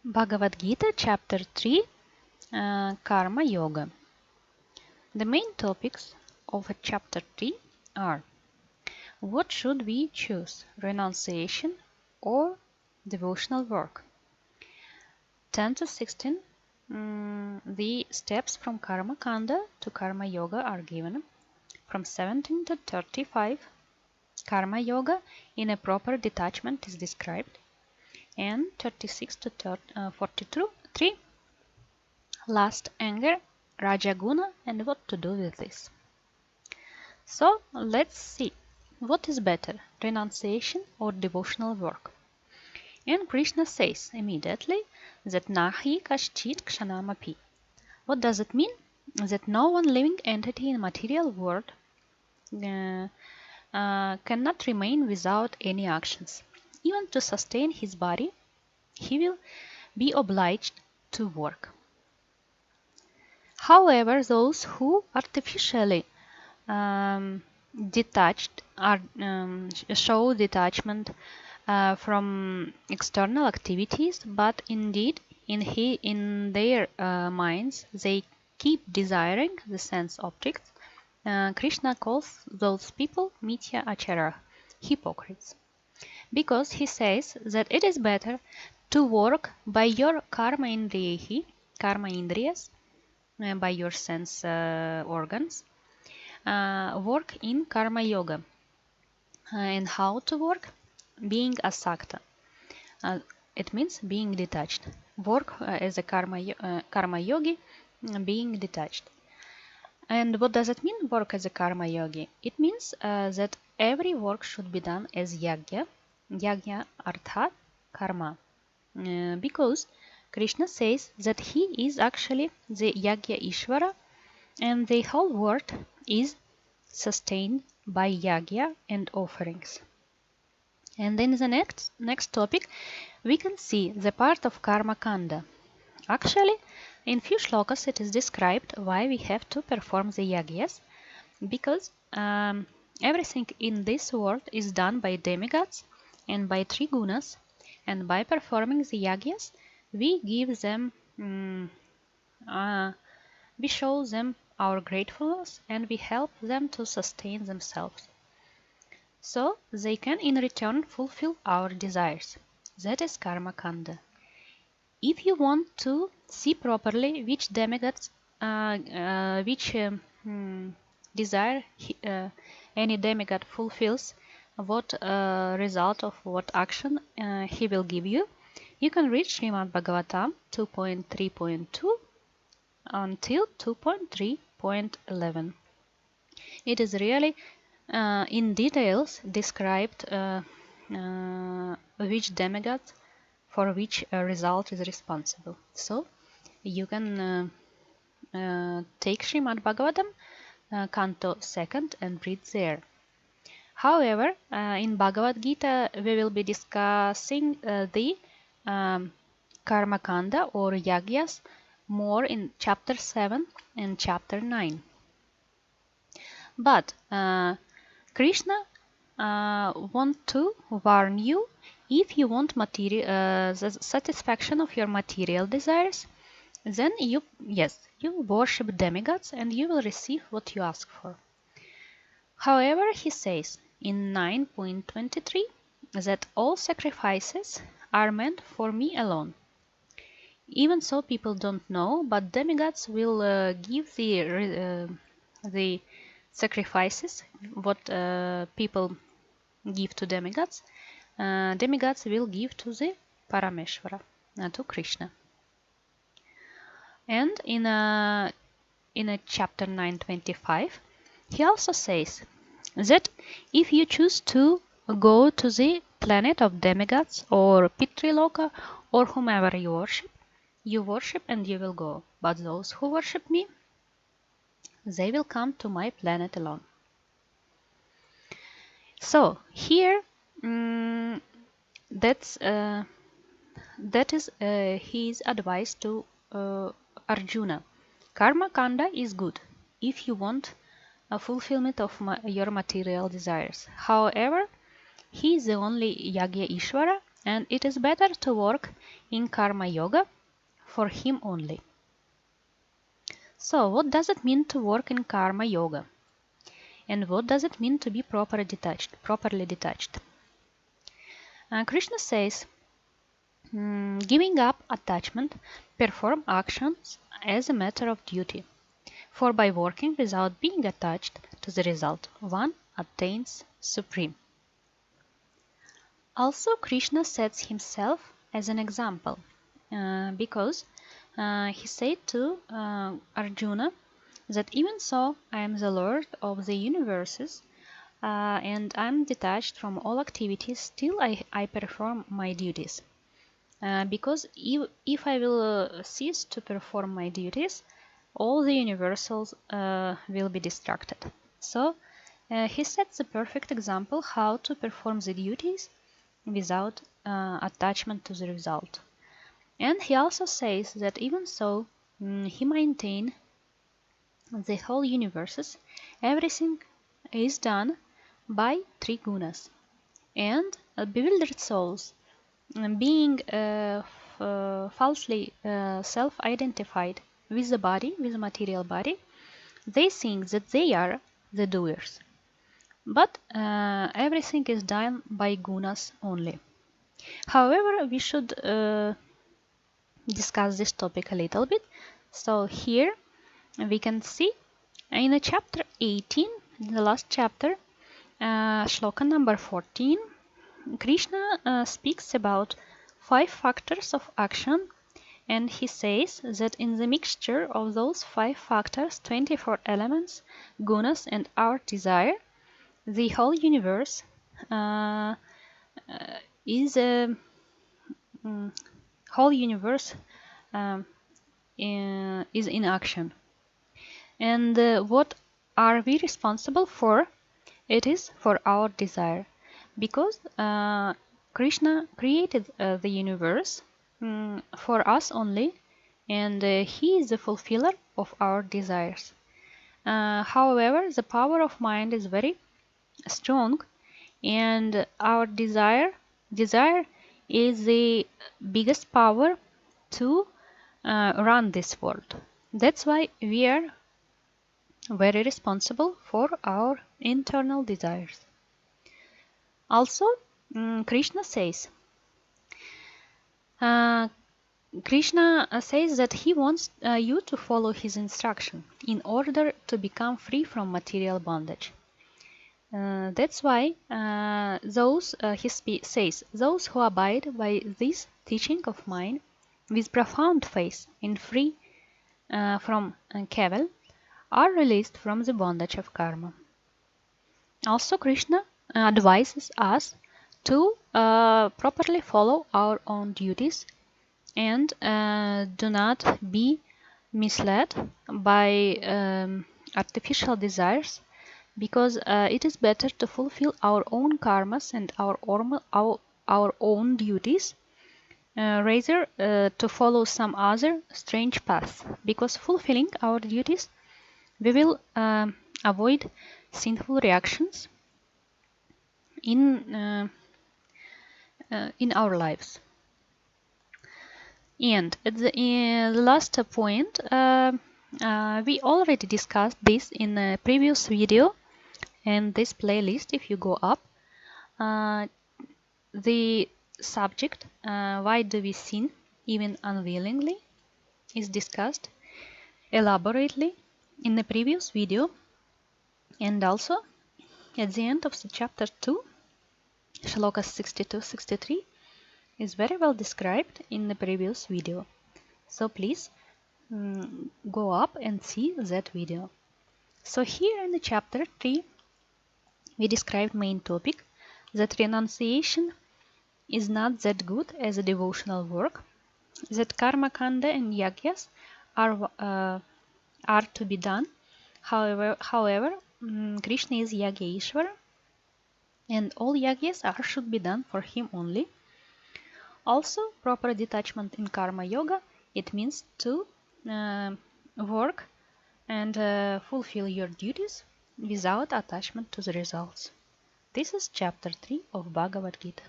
Bhagavad Gita, Chapter 3, Karma Yoga. The main topics of Chapter 3 are: what should we choose, renunciation or devotional work? 10 to 16, the steps from Karma Kanda to Karma Yoga are given. From 17 to 35, Karma Yoga in a proper detachment is described. And 36 to 43, last anger, Rajaguna, and what to do with this. So let's see, what is better, renunciation or devotional work? And Krishna says immediately that nahi kaschit kshanamapi. What does it mean? That no one living entity in material world cannot remain without any actions. Even to sustain his body, he will be obliged to work. However, those who artificially detached show detachment from external activities, but indeed in their minds they keep desiring the sense objects. Krishna calls those people mithya achara, hypocrites, because he says that it is better to work by your karma indriyas, by your sense organs, work in karma yoga. And how to work? Being asakta. It means being detached. Work as a karma yogi, being detached. And what does it mean, work as a karma yogi? It means that every work should be done as yajna, yajna arthat karma, because Krishna says that he is actually the yajna Ishvara, and the whole world is sustained by yajna and offerings. And in the next topic, we can see the part of karma kanda. Actually, in few shlokas it is described why we have to perform the yajnas, because everything in this world is done by demigods and by three gunas, and by performing the yajnas, we give them, we show them our gratefulness, and we help them to sustain themselves, so they can in return fulfill our desires. That is karma kanda. If you want to see properly which demigods, which desire any demigod fulfills, what result of what action he will give you, you can read Srimad Bhagavatam 2.3.2 until 2.3.11. It is really in details described which demigod for which result is responsible. So you can take Srimad Bhagavatam Canto 2nd and read there. However, in Bhagavad Gita we will be discussing the Karma Kanda or Yajnas more in chapter 7 and chapter 9. But Krishna want to warn you, if you want the satisfaction of your material desires, then you worship demigods and you will receive what you ask for. However, he says in 9.23 that all sacrifices are meant for me alone. Even so, people don't know, but demigods will give the sacrifices what people give to demigods. Demigods will give to the Parameshvara, to Krishna. And in a chapter 9.25, he also says that if you choose to go to the planet of demigods or Pitriloka or whomever you worship and you will go. But those who worship me, they will come to my planet alone. So here, that is his advice to Arjuna. Karma kanda is good if you want a fulfillment of your material desires. However, he is the only Yajna Ishvara, and it is better to work in karma yoga for him only. So, what does it mean to work in karma yoga? And what does it mean to be properly detached? Krishna says, giving up attachment, perform actions as a matter of duty. For by working without being attached to the result, one attains supreme. Also, Krishna sets himself as an example because he said to Arjuna that even so I am the Lord of the universes and I am detached from all activities, still I perform my duties. Because if I will cease to perform my duties, all the universals will be distracted. So he sets the perfect example how to perform the duties without attachment to the result. And he also says that even so, he maintains the whole universes, everything is done by three gunas. And bewildered souls, being falsely self-identified with the body, with the material body, they think that they are the doers. But everything is done by gunas only. However, we should discuss this topic a little bit. So here we can see in chapter 18, the last chapter, shloka number 14, Krishna speaks about 5 factors of action, and he says that in the mixture of those 5 factors, 24 elements, gunas, and our desire, the whole universe is a whole universe is in action. And what are we responsible for? It is for our desire, because Krishna created the universe for us only, and he is the fulfiller of our desires. However, the power of mind is very strong, and our desire is the biggest power to run this world. That's why we are very responsible for our internal desires. Also, Krishna says that he wants you to follow his instruction in order to become free from material bondage. That's why he says, those who abide by this teaching of mine with profound faith and free from Keval are released from the bondage of karma. Also, Krishna advises us to properly follow our own duties and do not be misled by artificial desires, because it is better to fulfill our own karmas and our own duties rather to follow some other strange path, because fulfilling our duties we will avoid sinful reactions in our lives. And at the last point, we already discussed this in a previous video and this playlist. If you go up, the subject, why do we sin even unwillingly, is discussed elaborately in the previous video, and also at the end of the chapter 2, shlokas 62-63 is very well described in the previous video. So please go up and see that video. So here in the chapter 3 we described main topic, that renunciation is not that good as a devotional work, that karma kanda and yajnas are to be done. However, Krishna is Yageshwara, and all yajnas should be done for him only. Also, proper detachment in karma yoga, it means to work and fulfill your duties without attachment to the results. This is chapter 3 of Bhagavad Gita.